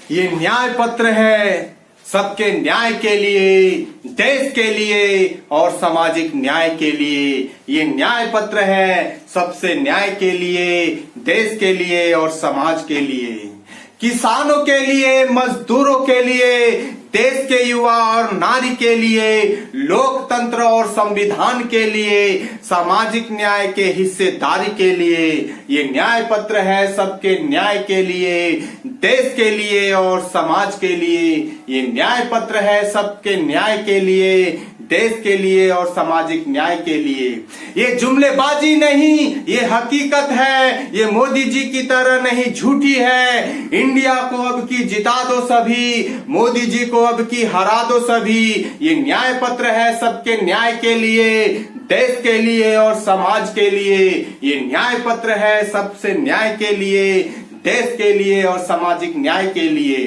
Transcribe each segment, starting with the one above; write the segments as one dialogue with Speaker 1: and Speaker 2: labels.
Speaker 1: ये न्याय पत्र है सबके न्याय के लिए, देश के लिए और सामाजिक न्याय के लिए। ये न्याय पत्र है सबसे न्याय के लिए, देश के लिए और समाज के लिए। किसानों के लिए, मजदूरों के लिए, देश के युवा और नारी के लिए, लोकतंत्र और संविधान के लिए, सामाजिक न्याय के हिस्सेदारी के लिए। ये न्याय पत्र है सबके न्याय के लिए, देश के लिए और समाज के लिए। ये न्याय पत्र है सबके न्याय के लिए, देश के लिए और सामाजिक न्याय के लिए। ये जुमलेबाजी नहीं, ये हकीकत है। ये मोदी जी की तरह नहीं झूठी है। इंडिया को अब की जिता दो सभी, मोदी जी को अब की हरा दो सभी। ये न्याय पत्र है सबके न्याय के लिए, देश के लिए और समाज के लिए। ये न्याय पत्र है सबसे न्याय के लिए, देश के लिए और सामाजिक न्याय के लिए।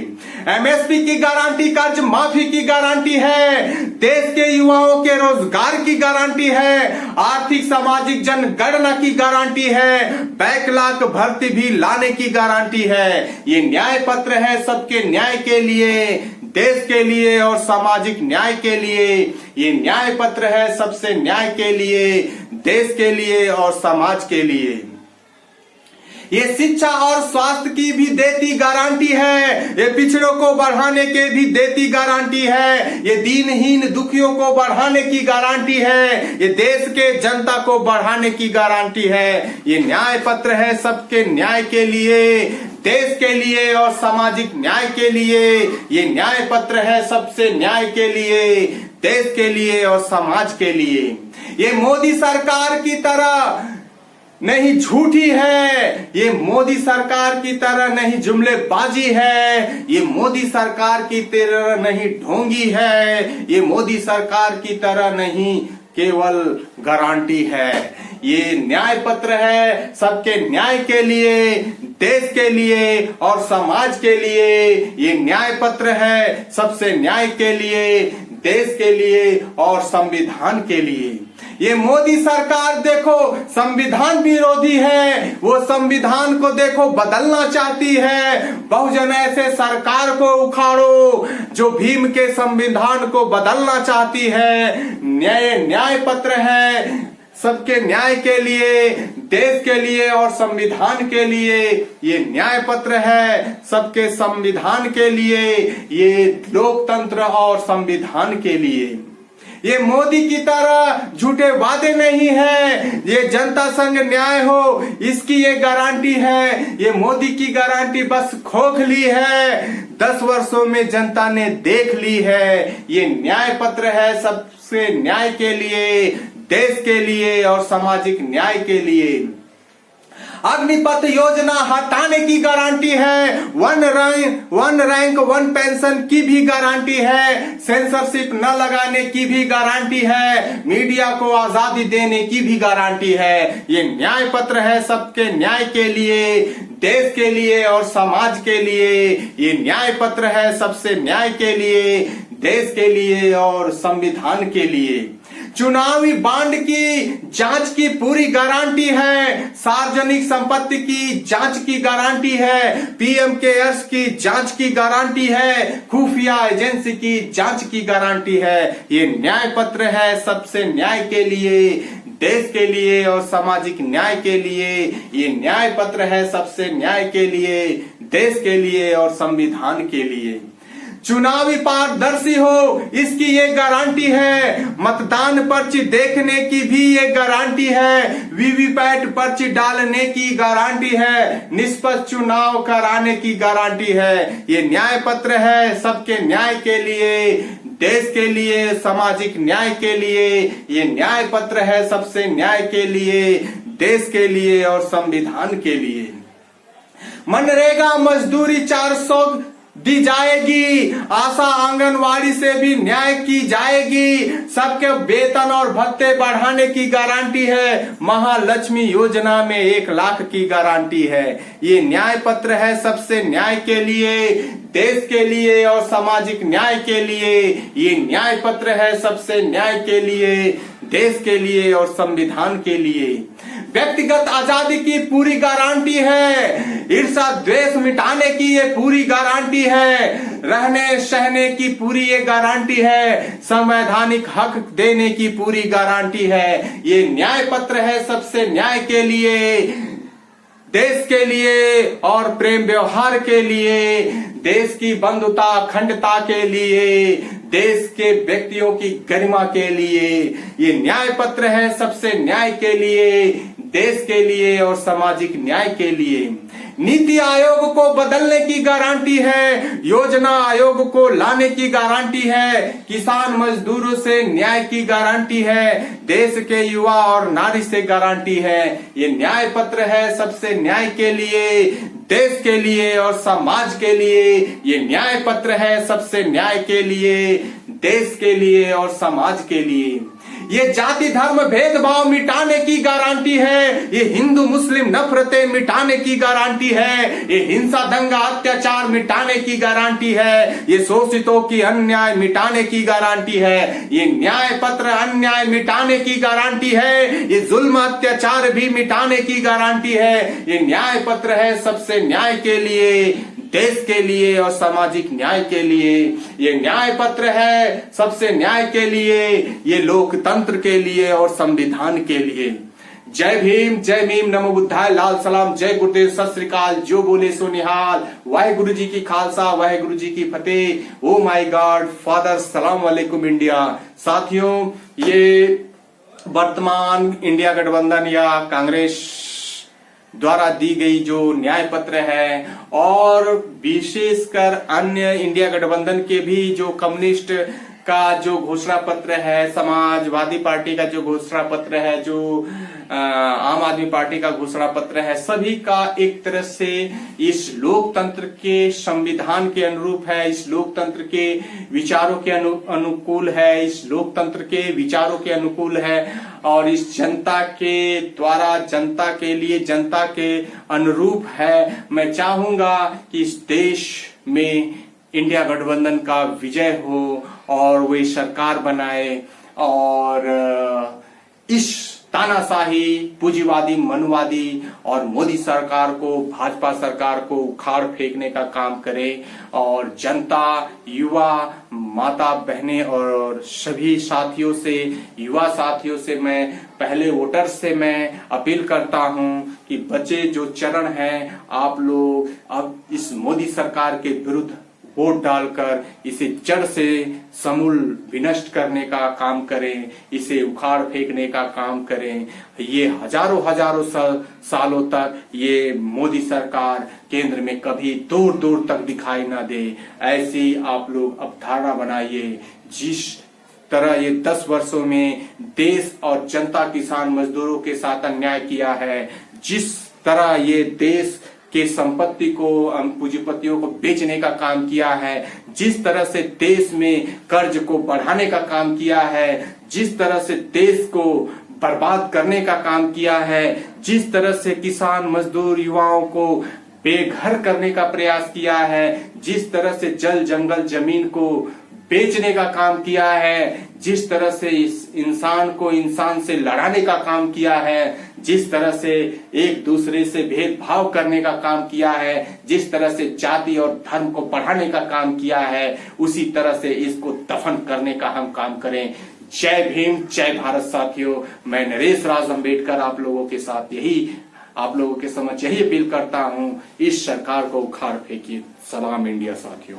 Speaker 1: एमएसपी की गारंटी, कर्ज माफी की गारंटी है, देश के युवाओं के रोजगार की गारंटी है, आर्थिक सामाजिक जनगणना की गारंटी है, बैकलॉग भर्ती भी लाने की गारंटी है। ये न्याय पत्र है सबके न्याय के लिए, देश के लिए और सामाजिक न्याय के लिए। ये न्याय पत्र है सबसे न्याय के लिए, देश के लिए और समाज के लिए। ये शिक्षा और स्वास्थ्य की भी देती गारंटी है, ये पिछड़ों को बढ़ाने के भी देती गारंटी है, ये दीनहीन दुखियों को बढ़ाने की गारंटी है, ये देश के जनता को बढ़ाने की गारंटी है। ये न्याय पत्र है सबके न्याय के लिए, देश के लिए और सामाजिक न्याय के लिए। ये न्याय पत्र है सबसे न्याय के लिए, देश के लिए और समाज के लिए। ये मोदी सरकार की तरह नहीं झूठी है, ये मोदी सरकार की तरह नहीं जुमलेबाजी है, ये मोदी सरकार की तरह नहीं ढोंगी है, ये मोदी सरकार की तरह नहीं केवल गारंटी है। ये न्याय पत्र है सबके न्याय के लिए, देश के लिए और समाज के लिए। ये न्याय पत्र है सबसे न्याय के लिए, देश के लिए और संविधान के लिए। ये मोदी सरकार देखो संविधान विरोधी है, वो संविधान को देखो बदलना चाहती है। बहुजन ऐसे सरकार को उखाड़ो जो भीम के संविधान को बदलना चाहती है। न्याय पत्र है सबके न्याय के लिए, देश के लिए और संविधान के लिए। ये न्याय पत्र है सबके संविधान के लिए, ये लोकतंत्र और संविधान के लिए। ये मोदी की तरह झूठे वादे नहीं है, ये जनता संग न्याय हो इसकी ये गारंटी है। ये मोदी की गारंटी बस खोखली है, 10 वर्षों में जनता ने देख ली है। ये न्याय पत्र है सबसे न्याय के लिए, देश के लिए और सामाजिक न्याय के लिए। अग्निपथ योजना हटाने की गारंटी है, वन रैंक वन पेंशन की भी गारंटी है, सेंसरशिप न लगाने की भी गारंटी है, मीडिया को आजादी देने की भी गारंटी है। ये न्याय पत्र है सबके न्याय के लिए, देश के लिए और समाज के लिए। ये न्याय पत्र है सबसे न्याय के लिए, देश के लिए और संविधान के लिए। चुनावी बांड की जांच की पूरी गारंटी है, सार्वजनिक संपत्ति की जांच की गारंटी है, पीएम केयर्स की जांच की गारंटी है, खुफिया एजेंसी की जांच की गारंटी है। ये न्याय पत्र है सबसे न्याय के लिए, देश के लिए और सामाजिक न्याय के लिए। ये न्याय पत्र है सबसे न्याय के लिए, देश के लिए और संविधान के लिए। चुनावी पारदर्शी हो इसकी ये गारंटी है, मतदान पर्ची देखने की भी ये गारंटी है, वीवीपैट पर्ची डालने की गारंटी है, निष्पक्ष चुनाव कराने की गारंटी है। ये न्याय पत्र है सबके न्याय के लिए, देश के लिए, सामाजिक न्याय के लिए। ये न्याय पत्र है सबसे न्याय के लिए, देश के लिए और संविधान के लिए। मनरेगा मजदूरी 400 दी जाएगी, आशा आंगनवाड़ी से भी न्याय की जाएगी, सबके वेतन और भत्ते बढ़ाने की गारंटी है, महालक्ष्मी योजना में 1 लाख की गारंटी है। ये न्याय पत्र है सबसे न्याय के लिए, देश के लिए और सामाजिक न्याय के लिए। ये न्याय पत्र है सबसे न्याय के लिए, देश के लिए और संविधान के लिए। व्यक्तिगत आजादी की पूरी गारंटी है, ईर्ष्या द्वेष मिटाने की ये पूरी गारंटी है, रहने सहने की पूरी ये गारंटी है, संवैधानिक हक देने की पूरी गारंटी है। ये न्याय पत्र है सबसे न्याय के लिए, देश के लिए और प्रेम व्यवहार के लिए, देश की बंधुता अखंडता के लिए, देश के व्यक्तियों की गरिमा के लिए। ये न्याय पत्र है सबसे न्याय के लिए, देश के लिए और सामाजिक न्याय के लिए। नीति आयोग को बदलने की गारंटी है, योजना आयोग को लाने की गारंटी है, किसान मजदूरों से न्याय की गारंटी है, देश के युवा और नारी से गारंटी है। ये न्याय पत्र है सबसे न्याय के लिए, देश के लिए और समाज के लिए। ये न्याय पत्र है सबसे न्याय के लिए, देश के लिए और समाज के लिए। ये जाति धर्म भेदभाव मिटाने की गारंटी है, ये हिंदू मुस्लिम नफरतें मिटाने की गारंटी है, ये हिंसा दंगा अत्याचार मिटाने की गारंटी है, ये शोषितों की अन्याय मिटाने की गारंटी है। ये न्याय पत्र अन्याय मिटाने की गारंटी है, ये जुल्म अत्याचार भी मिटाने की गारंटी है। ये न्याय पत्र है सबसे न्याय के लिए, देश के लिए और सामाजिक न्याय के लिए। ये न्याय पत्र है सबसे न्याय के लिए, ये लोकतंत्र के लिए और संविधान के लिए। जय भीम, नमो बुद्धाय, लाल सलाम, जय गुरुदेव, सत श्री अकाल, जो बोले सो निहाल, वाहेगुरु जी की खालसा, वाहेगुरु जी की फतेह। ओ माय गॉड फादर, सलाम वालेकुम इंडिया। साथियों, ये वर्तमान इंडिया गठबंधन या कांग्रेस द्वारा दी गई जो न्याय पत्र है, और विशेषकर अन्य इंडिया गठबंधन के भी जो कम्युनिस्ट का जो घोषणा पत्र है, समाजवादी पार्टी का जो घोषणा पत्र है, जो आम आदमी पार्टी का घोषणा पत्र है, सभी का एक तरह से इस लोकतंत्र के संविधान के अनुरूप है, इस लोकतंत्र के विचारों के अनुकूल है, इस लोकतंत्र के विचारों के अनुकूल है, और इस जनता के द्वारा जनता के लिए जनता के अनुरूप है। मैं चाहूंगा कि इस देश में इंडिया गठबंधन का विजय हो और वे सरकार बनाए, और इस तानाशाही पूंजीवादी मनवादी और मोदी सरकार को, भाजपा सरकार को उखाड़ फेंकने का काम करे, और जनता, युवा, माता बहनें और सभी साथियों से, युवा साथियों से, मैं पहले वोटर से मैं अपील करता हूं कि बचे जो चरण हैं, आप लोग अब इस मोदी सरकार के विरुद्ध वोट डालकर इसे जड़ से समूल विनष्ट करने का काम करें, इसे उखाड़ फेंकने का काम करें। ये हजारों सालों तक ये मोदी सरकार केंद्र में कभी दूर दूर तक दिखाई ना दे, ऐसी आप लोग अवधारणा बनाइए। जिस तरह ये 10 वर्षों में देश और जनता, किसान मजदूरों के साथ अन्याय किया है, जिस तरह ये देश के संपत्ति को, पूंजीपतियों को बेचने का काम किया है, जिस तरह से देश में कर्ज को बढ़ाने का काम किया है, जिस तरह से देश को बर्बाद करने का काम किया है, जिस तरह से किसान मजदूर युवाओं को बेघर करने का प्रयास किया है, जिस तरह से जल जंगल जमीन को बेचने का काम किया है, जिस तरह से इस इंसान को इंसान से लड़ाने का काम किया है, जिस तरह से एक दूसरे से भेदभाव करने का काम किया है, जिस तरह से जाति और धर्म को बढ़ाने का काम किया है, उसी तरह से इसको दफन करने का हम काम करें। जय भीम, जय भारत। साथियों, मैं नरेश राज अम्बेडकर आप लोगों के साथ आप लोगों के समक्ष यही अपील करता हूं, इस सरकार को उखाड़ फेंकिए। सलाम इंडिया साथियों।